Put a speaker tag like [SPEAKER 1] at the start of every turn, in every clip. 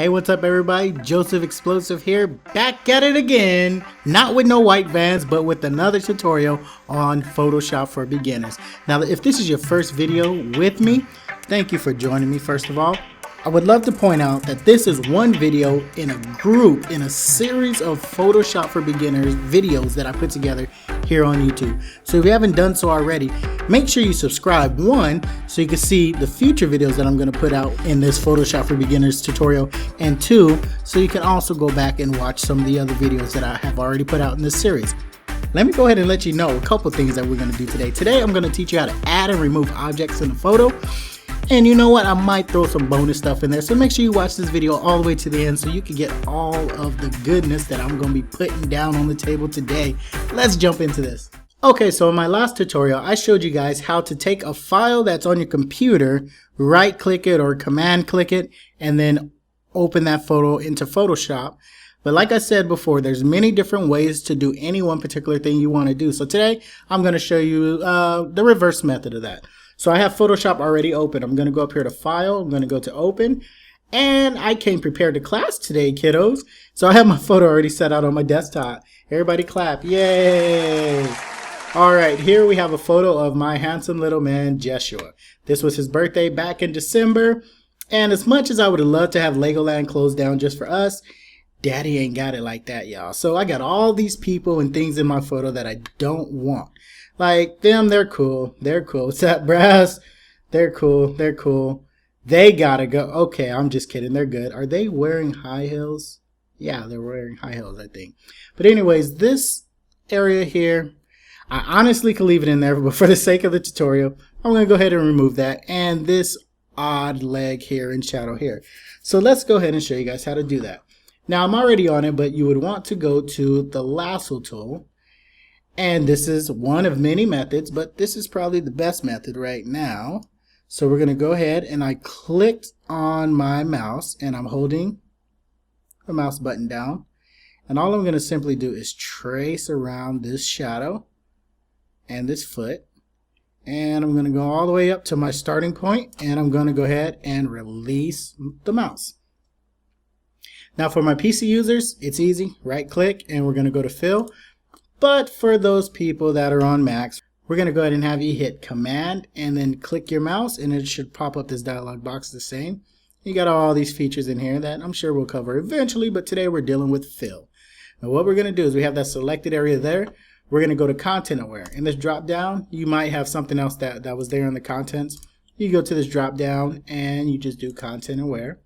[SPEAKER 1] Hey, what's up everybody? Joseph Xplosive here, back at it again. Not with no white vans, but with another tutorial on Photoshop for beginners. Now, if this is your first video with me, thank you for joining me first of all. I would love to point out that this is one video in a group, in a series of Photoshop for beginners videos that I put together here on YouTube. So if you haven't done so already, make sure you subscribe, one, so you can see the future videos that I'm going to put out in this Photoshop for beginners tutorial, and two, so you can also go back and watch some of the other videos that I have already put out in this series. Let me go ahead and let you know a couple things that we're going to do today. Today I'm going to teach you how to add and remove objects in a photo. And you know what, I might throw some bonus stuff in there, so make sure you watch this video all the way to the end so you can get all of the goodness that I'm going to be putting down on the table today. Let's jump into this. Okay, so in my last tutorial, I showed you guys how to take a file that's on your computer, right click it or command click it, and then open that photo into Photoshop. But like I said before, there's many different ways to do any one particular thing you want to do. So today, I'm going to show you the reverse method of that. So I have Photoshop already open. I'm going to go up here to File. I'm going to go to Open. And I came prepared to class today, kiddos. So I have my photo already set out on my desktop. Everybody clap. Yay! All right, here we have a photo of my handsome little man, Joshua. This was his birthday back in December. And as much as I would have loved to have Legoland closed down just for us, Daddy ain't got it like that, y'all. So I got all these people and things in my photo that I don't want. Like them, they're cool. They're cool. What's that, brass? They're cool. They're cool. They gotta go. Okay, I'm just kidding. They're good. Are they wearing high heels? Yeah, they're wearing high heels, I think. But anyways, this area here, I honestly could leave it in there, but for the sake of the tutorial, I'm going to go ahead and remove that. And this odd leg here in shadow here. So let's go ahead and show you guys how to do that. Now, I'm already on it, but you would want to go to the Lasso Tool. And this is one of many methods, but this is probably the best method right now. So we're going to go ahead and I clicked on my mouse and I'm holding the mouse button down. And all I'm going to simply do is trace around this shadow and this foot. And I'm going to go all the way up to my starting point and I'm going to go ahead and release the mouse. Now for my PC users, it's easy. Right click and we're going to go to Fill. But for those people that are on Macs, we're going to go ahead and have you hit Command and then click your mouse and it should pop up this dialog box the same. You got all these features in here that I'm sure we'll cover eventually, but today we're dealing with Fill. Now what we're going to do is we have that selected area there. We're going to go to Content Aware. In this drop down, you might have something else that was there in the contents. You go to this drop down and you just do Content Aware.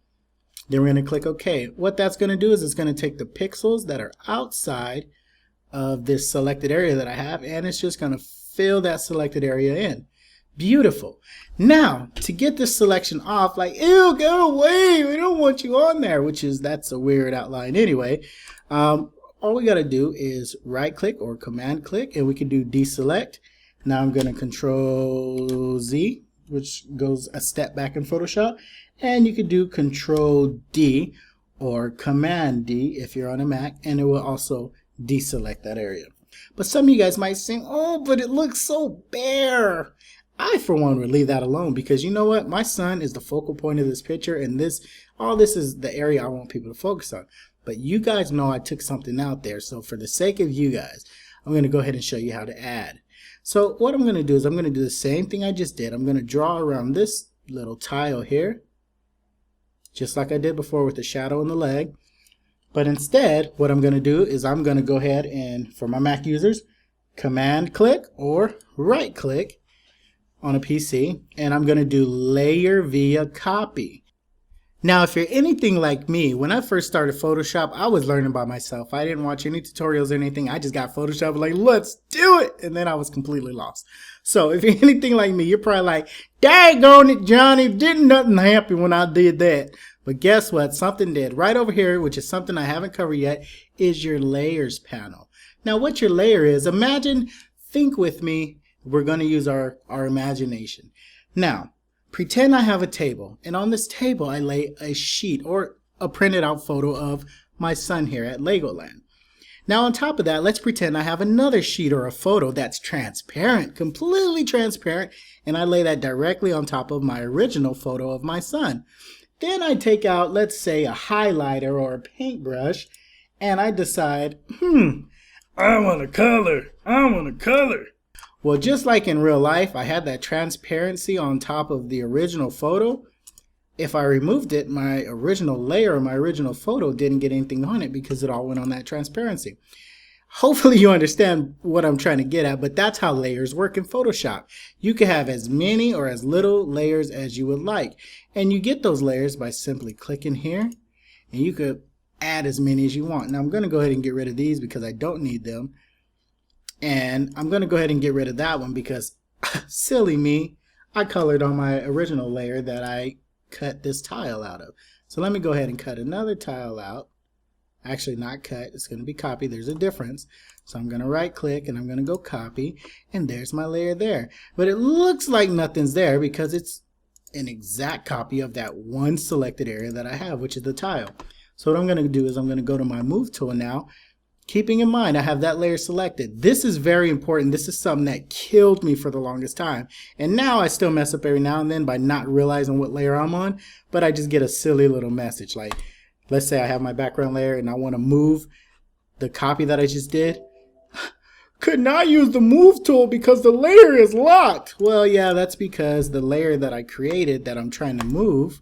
[SPEAKER 1] Then we're going to click OK. What that's going to do is it's going to take the pixels that are outside of this selected area that I have, and it's just going to fill that selected area in. Beautiful. Now, to get this selection off, like, ew, go away, we don't want you on there, that's a weird outline anyway. All we got to do is right click or command click, and we can do deselect. Now I'm going to Control Z, which goes a step back in Photoshop, and you could do Control D or Command D if you're on a Mac, and it will also deselect that area. But some of you guys might say, oh, but it looks so bare. I for one would leave that alone, because you know what, my son is the focal point of this picture, and all this is the area I want people to focus on. But you guys know I took something out there, so for the sake of you guys, I'm going to go ahead and show you how to add. So what I'm going to do is I'm going to do the same thing I just did. I'm going to draw around this little tile here, just like I did before with the shadow and the leg. But instead, what I'm going to do is I'm going to go ahead and, for my Mac users, command click or right click on a PC, and I'm going to do layer via copy. Now, if you're anything like me, when I first started Photoshop, I was learning by myself. I didn't watch any tutorials or anything. I just got Photoshop like, let's do it. And then I was completely lost. So if you're anything like me, you're probably like, daggone it, Johnny, didn't nothing happen when I did that. But guess what? Something did. Right over here, which is something I haven't covered yet, is your layers panel. Now, what your layer is, think with me, we're going to use our imagination. Now, pretend I have a table, and on this table I lay a sheet or a printed out photo of my son here at Legoland. Now on top of that, let's pretend I have another sheet or a photo that's transparent, completely transparent, and I lay that directly on top of my original photo of my son. Then I take out, let's say, a highlighter or a paintbrush, and I decide,
[SPEAKER 2] I want a color. I want a color.
[SPEAKER 1] Well, just like in real life, I had that transparency on top of the original photo. If I removed it, my original layer, my original photo didn't get anything on it because it all went on that transparency. Hopefully you understand what I'm trying to get at, but that's how layers work in Photoshop. You can have as many or as little layers as you would like. And you get those layers by simply clicking here, and you could add as many as you want. Now I'm going to go ahead and get rid of these because I don't need them. And I'm going to go ahead and get rid of that one because, silly me, I colored on my original layer that I cut this tile out of. So let me go ahead and cut another tile out. Actually, not cut, it's going to be copy. There's a difference. So I'm going to right click and I'm going to go copy, and there's my layer there. But it looks like nothing's there because it's an exact copy of that one selected area that I have, which is the tile. So what I'm going to do is I'm going to go to my move tool now, keeping in mind I have that layer selected. This is very important. This is something that killed me for the longest time. And now I still mess up every now and then by not realizing what layer I'm on, but I just get a silly little message like, let's say I have my background layer and I want to move the copy that I just did. Could not use the move tool because the layer is locked. Well, yeah, that's because the layer that I created that I'm trying to move,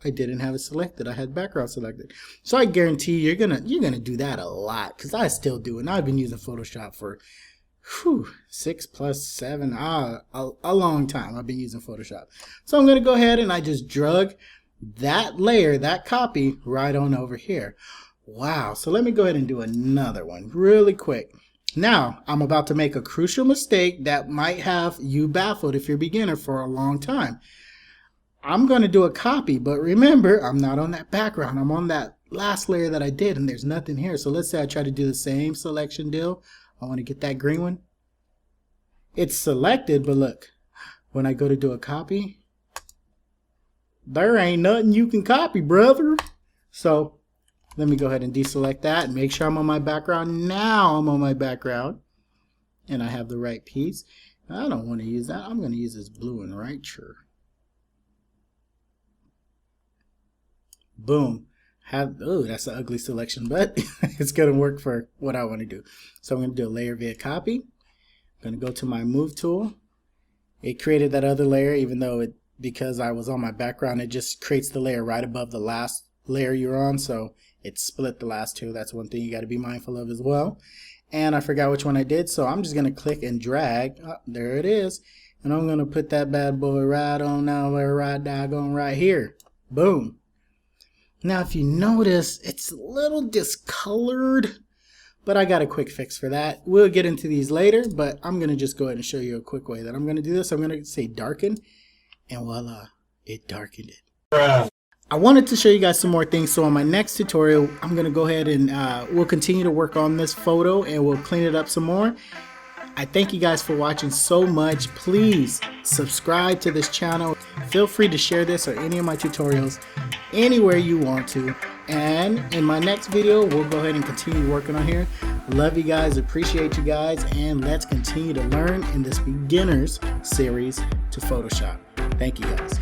[SPEAKER 1] I didn't have it selected. I had background selected. So I guarantee you're gonna do that a lot because I still do it. And I've been using Photoshop for 6 plus 7, a long time. I've been using Photoshop. So I'm gonna go ahead and I just drug that layer, that copy, right on over here. Wow. So let me go ahead and do another one really quick. Now I'm about to make a crucial mistake that might have you baffled if you're a beginner for a long time. I'm going to do a copy, but remember, I'm not on that background. I'm on that last layer that I did, and there's nothing here. So let's say I try to do the same selection deal. I want to get that green one. It's selected, but look, when I go to do a copy, there ain't nothing you can copy, brother. So let me go ahead and deselect that and make sure I'm on my background. Now I'm on my background, and I have the right piece. I don't want to use that. I'm going to use this blue one right here. Boom. Oh, that's an ugly selection, but it's going to work for what I want to do. So I'm going to do a layer via copy. I'm going to go to my move tool. It created that other layer, even though because I was on my background, it just creates the layer right above the last layer you're on. So it split the last two. That's one thing you got to be mindful of as well. And I forgot which one I did, so I'm just going to click and drag. Oh, there it is. And I'm going to put that bad boy right on over, right doggone right here. Boom. Now, if you notice, it's a little discolored, but I got a quick fix for that. We'll get into these later, but I'm going to just go ahead and show you a quick way that I'm going to do this. I'm going to say darken, and voila, it darkened it. I wanted to show you guys some more things, so on my next tutorial, I'm going to go ahead and we'll continue to work on this photo, and we'll clean it up some more. I thank you guys for watching so much. Please subscribe to this channel. Feel free to share this or any of my tutorials anywhere you want to. And in my next video, we'll go ahead and continue working on here. Love you guys, appreciate you guys, and let's continue to learn in this beginners series to Photoshop. Thank you guys.